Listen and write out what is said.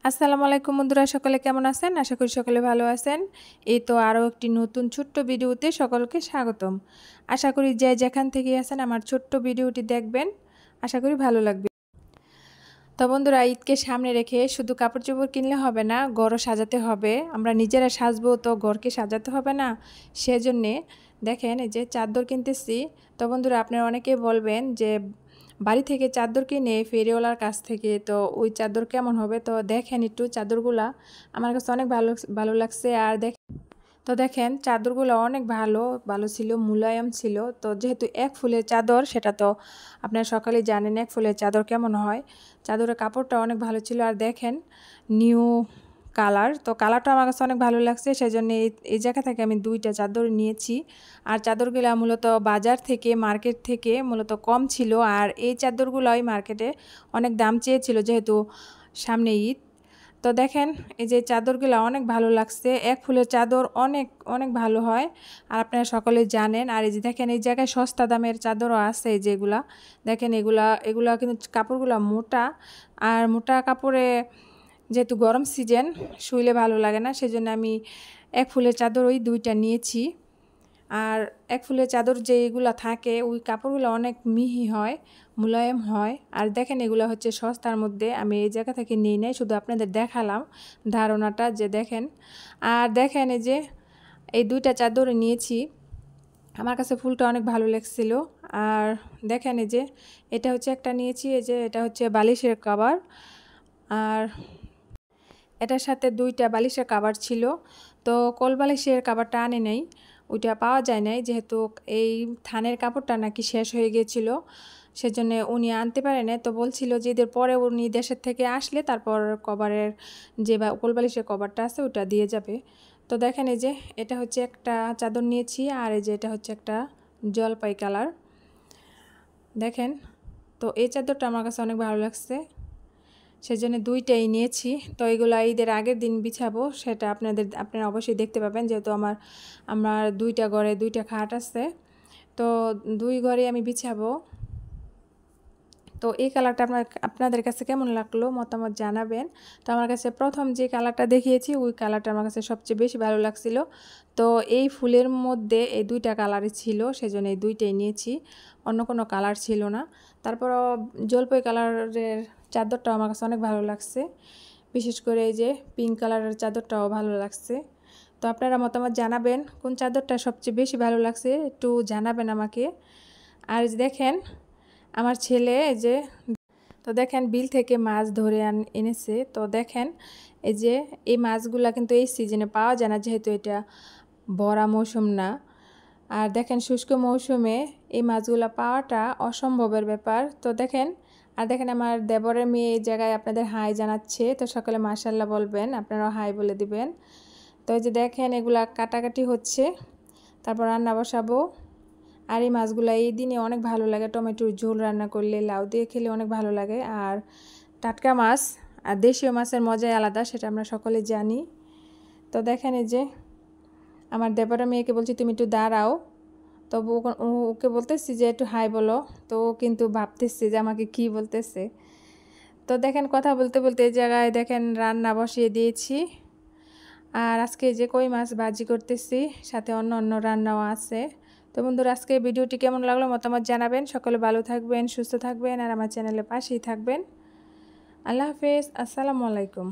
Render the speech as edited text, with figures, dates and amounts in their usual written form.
আসসালামু আলাইকুম বন্ধুরা, সকলে কেমন আছেন? আশা করি সকলে ভালো আছেন। এই তো আরও একটি নতুন ছোট্ট ভিডিওতে সকলকে স্বাগতম। আশা করি যে যেখান থেকে আছেন আমার ছোট্ট ভিডিওটি দেখবেন, আশা করি ভালো লাগবে। তো বন্ধুরা, ঈদকে সামনে রেখে শুধু কাপড় চোপড় কিনলে হবে না, ঘরও সাজাতে হবে। আমরা নিজেরা সাজবো, তো ঘরকে সাজাতে হবে না? সেজন্যে দেখেন এই যে চাদর কিনতেছি। তো বন্ধুরা, আপনারা অনেকেই বলবেন যে বাড়ি থেকে চাদর কিনে ফেরিওয়ালার কাছ থেকে, তো ওই চাদর কেমন হবে? তো দেখেন একটু চাদরগুলা, আমার কাছে অনেক ভালো ভালো লাগছে। আর দেখেন চাদরগুলো অনেক ভালো ভালো ছিল, মুলায়ম ছিল। তো যেহেতু এক ফুলের চাদর, সেটা তো আপনারা সকালে জানেন এক ফুলের চাদর কেমন হয়। চাদরের কাপড়টা অনেক ভালো ছিল। আর দেখেন নিউ কালার, তো কালারটা আমার কাছে অনেক ভালো লাগছে, সেই জন্য এই জায়গা থেকে আমি দুইটা চাদর নিয়েছি। আর চাদরগুলো মূলত বাজার থেকে, মার্কেট থেকে মূলত কম ছিল। আর এই চাদরগুলোই মার্কেটে অনেক দাম চেয়েছিল, যেহেতু সামনে ঈদ। তো দেখেন এই যে চাদরগুলো অনেক ভালো লাগছে। এক ফুলের চাদর অনেক অনেক ভালো হয়, আর আপনারা সকলে জানেন। আর এই যে দেখেন এই জায়গায় সস্তা দামের চাদরও আছে, যেগুলা দেখেন এগুলা কিন্তু কাপড়গুলো মোটা। আর মোটা কাপড়ে যেহেতু গরম সিজন, শুইলে ভালো লাগে না, সেজন্য আমি এক ফুলের চাদর ওই দুইটা নিয়েছি। আর এক ফুলের চাদর যেগুলো থাকে ওই কাপড়গুলো অনেক মিহি হয়, মুলায়ম হয়। আর দেখেন এগুলো হচ্ছে সস্তার মধ্যে, আমি এই জায়গা থেকে নিয়ে নেই, শুধু আপনাদের দেখালাম ধারণাটা যে দেখেন। আর দেখেন এই যে এই দুইটা চাদর নিয়েছি, আমার কাছে ফুলটা অনেক ভালো লাগছিল। আর দেখেন এই যে এটা হচ্ছে একটা নিয়েছি, এই যে এটা হচ্ছে বালিশের কভার। আর এটার সাথে দুইটা বালিশের কভার ছিল। তো কোল বালিশের কভারটা আনে নাই, ওইটা পাওয়া যায় নাই, যেহেতু এই থানের কাপড়টা নাকি শেষ হয়ে গিয়েছিল, সেজন্য উনি আনতে পারে না। তো বলছিল যে এদের পরে উনি দেশের থেকে আসলে তারপর কভারের যে কোল বালিশের কভারটা আছে ওটা দিয়ে যাবে। তো দেখেন এই যে এটা হচ্ছে একটা চাদর নিয়েছি, আর এই যে এটা হচ্ছে একটা জলপাই কালার। দেখেন, তো এই চাদরটা আমার কাছে অনেক ভালো লাগছে, সেজন্য দুইটাই নিয়েছি। তো এগুলো ঈদের আগের দিন বিছাবো, সেটা আপনারা অবশ্যই দেখতে পাবেন, যেহেতু আমার দুইটা ঘরে দুইটা খাট আছে, তো দুই ঘরে আমি বিছাবো। তো এই কালারটা আপনাদের কাছে কেমন লাগলো মতামত জানাবেন। তো আমার কাছে প্রথম যে কালারটা দেখিয়েছি ওই কালারটা আমার কাছে সবচেয়ে বেশি ভালো লাগছিল। তো এই ফুলের মধ্যে এই দুইটা কালারই ছিল, সেজন্য এই দুইটাই নিয়েছি, অন্য কোনো কালার ছিল না। তারপরও জলপাই কালারের চাদরটাও আমার কাছে অনেক ভালো লাগছে, বিশেষ করে এই যে পিঙ্ক কালারের চাদরটাও ভালো লাগছে। তো আপনারা মতামত জানাবেন কোন চাদরটা সবচেয়ে বেশি ভালো লাগছে, একটু জানাবেন আমাকে। আর দেখেন আমার ছেলে যে, তো দেখেন বিল থেকে মাছ ধরে এনেছে। তো দেখেন এই যে এই মাছগুলা কিন্তু এই সিজনে পাওয়া যায় না, যেহেতু এটা ভরা মৌসুম না। আর দেখেন শুষ্ক মৌসুমে এই মাছগুলা পাওয়াটা অসম্ভবের ব্যাপার। তো দেখেন, আর দেখেন আমার দেবরের মেয়ে এই জায়গায় আপনাদের হাই জানাচ্ছে, তো সকলে মাশাল্লাহ বলবেন, আপনারাও হাই বলে দিবেন। তো এই যে দেখেন এগুলা কাটাকাটি হচ্ছে, তারপর রান্না বসাবো। আর এই মাছগুলো এই দিনে অনেক ভালো লাগে, টমেটোর ঝোল রান্না করলে, লাউ দিয়ে খেলে অনেক ভালো লাগে। আর টাটকা মাছ আর দেশীয় মাছের মজাই আলাদা, সেটা আমরা সকলে জানি। তো দেখেন এই যে আমার দেবরের মেয়েকে বলছি তুমি একটু দাঁড়াও, তবু ওকে বলতেছি যে একটু হাই বলো, তো ও কিন্তু ভাবতেছি যে আমাকে কি বলতেছে। তো দেখেন কথা বলতে বলতে এই জায়গায় দেখেন রান্না বসিয়ে দিয়েছি। আর আজকে যে কই মাছ ভাজি করতেছি, সাথে অন্য অন্য রান্নাও আছে। তো বন্ধুরা, আজকে ভিডিওটি কেমন লাগলো মতামত জানাবেন। সকলে ভালো থাকবেন, সুস্থ থাকবেন, আর আমার চ্যানেলের পাশেই থাকবেন। আল্লাহ হাফেজ, আসসালামু আলাইকুম।